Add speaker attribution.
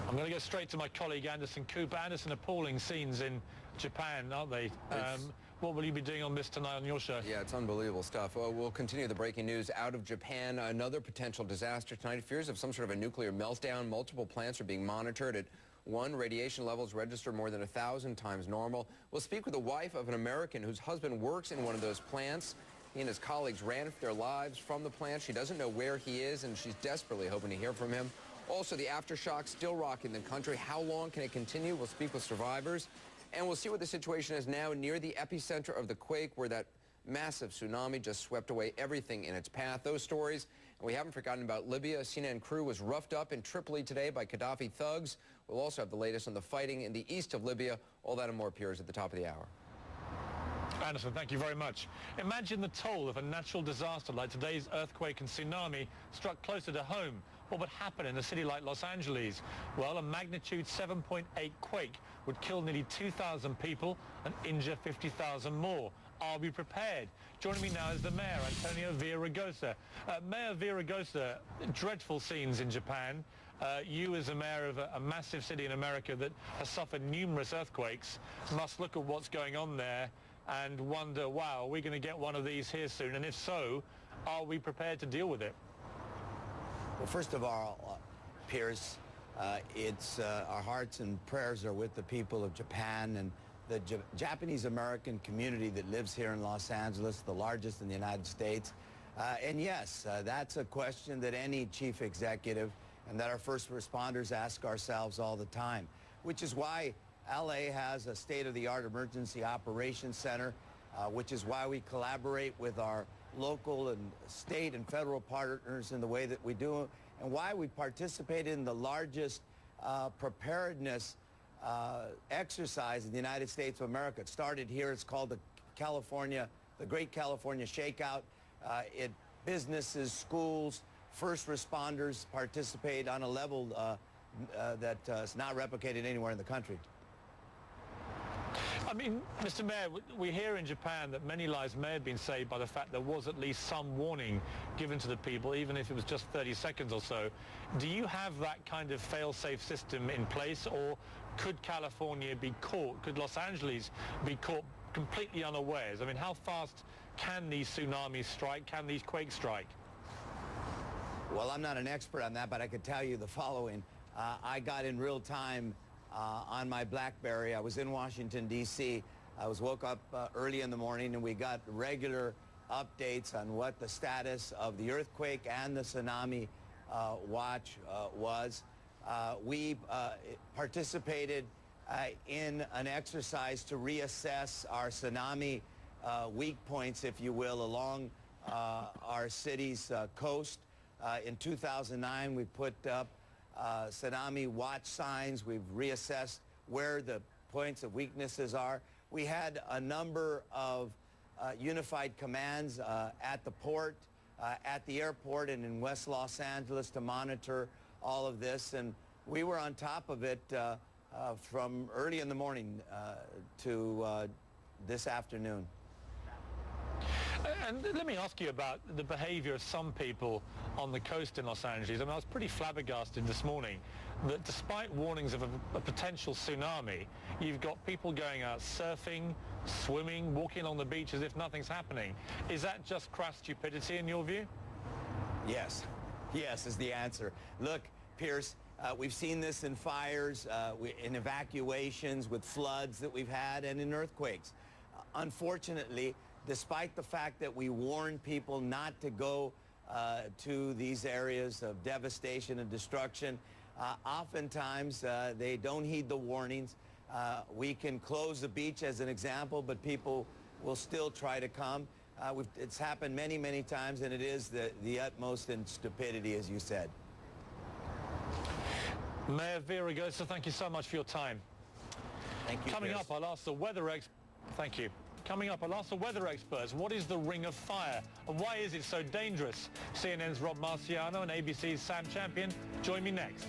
Speaker 1: I'm going to go straight to my colleague Anderson Cooper. Anderson, appalling scenes in Japan, aren't they? What will you be doing on this tonight on your show?
Speaker 2: Yeah, it's unbelievable stuff. We'll continue the breaking news out of Japan. Another potential disaster tonight. Fears of some sort of a nuclear meltdown. Multiple plants are being monitored. At one, radiation levels register more than 1,000 times normal. We'll speak with the wife of an American whose husband works in one of those plants. He and his colleagues ran for their lives from the plant. She doesn't know where he is, and she's desperately hoping to hear from him. Also, the aftershock still rocking the country. How long can it continue? We'll speak with survivors. And we'll see what the situation is now near the epicenter of the quake, where that massive tsunami just swept away everything in its path. Those stories. And we haven't forgotten about Libya. A CNN crew was roughed up in Tripoli today by Gaddafi thugs. We'll also have the latest on the fighting in the east of Libya. All that and more appears at the top of the hour.
Speaker 1: Anderson, thank you very much. Imagine the toll of a natural disaster like today's earthquake and tsunami struck closer to home. What would happen in a city like Los Angeles? Well, a magnitude 7.8 quake would kill nearly 2,000 people and injure 50,000 more. Are we prepared? Joining me now is the mayor, Antonio Villaraigosa. Mayor Villaraigosa, dreadful scenes in Japan. You, as a mayor of a massive city in America that has suffered numerous earthquakes, must look at what's going on there and wonder, wow, are we going to get one of these here soon? And if so, are we prepared to deal with it?
Speaker 3: Well, first of all, Piers, our hearts and prayers are with the people of Japan and the Japanese-American community that lives here in Los Angeles, the largest in the United States. And yes, that's a question that any chief executive and that our first responders ask ourselves all the time, which is why LA has a state-of-the-art emergency operations center, which is why we collaborate with our local and state and federal partners in the way that we do, and why we participate in the largest preparedness exercise in the United States of America. It started here. It's called the Great California Shakeout. Businesses, schools, first responders participate on a level that is not replicated anywhere in the country.
Speaker 1: I mean, Mr. Mayor, we hear in Japan that many lives may have been saved by the fact there was at least some warning given to the people, even if it was just 30 seconds or so. Do you have that kind of fail-safe system in place, or could California be caught, could Los Angeles be caught completely unawares? I mean, how fast can these tsunamis strike, can these quakes strike?
Speaker 3: Well, I'm not an expert on that, but I could tell you the following. I got in real time on my BlackBerry. I was in Washington, D.C. I was woke up early in the morning, and we got regular updates on what the status of the earthquake and the tsunami watch was. We participated in an exercise to reassess our tsunami weak points, if you will, along our city's coast. In 2009, we put up tsunami watch signs. We've reassessed where the points of weaknesses are. We had a number of unified commands at the port, at the airport, and in West Los Angeles to monitor all of this. And we were on top of it from early in the morning to this afternoon.
Speaker 1: And let me ask you about the behavior of some people on the coast in Los Angeles. I mean, I was pretty flabbergasted this morning that despite warnings of a potential tsunami, you've got people going out surfing, swimming, walking on the beach as if nothing's happening. Is that just crass stupidity in your view?
Speaker 3: Yes. Yes is the answer. Look, Pierce, we've seen this in fires, in evacuations, with floods that we've had, and in earthquakes. Unfortunately, despite the fact that we warn people not to go to these areas of devastation and destruction, oftentimes they don't heed the warnings. We can close the beach as an example, but people will still try to come. It's happened many, many times, and it is the utmost in stupidity, as you said.
Speaker 1: Mayor Villaraigosa, thank you so much for your time.
Speaker 3: Thank you.
Speaker 1: Coming up, I'll ask the weather Thank you. Coming up, I'll ask the weather experts, what is the Ring of Fire and why is it so dangerous? CNN's Rob Marciano and ABC's Sam Champion join me next.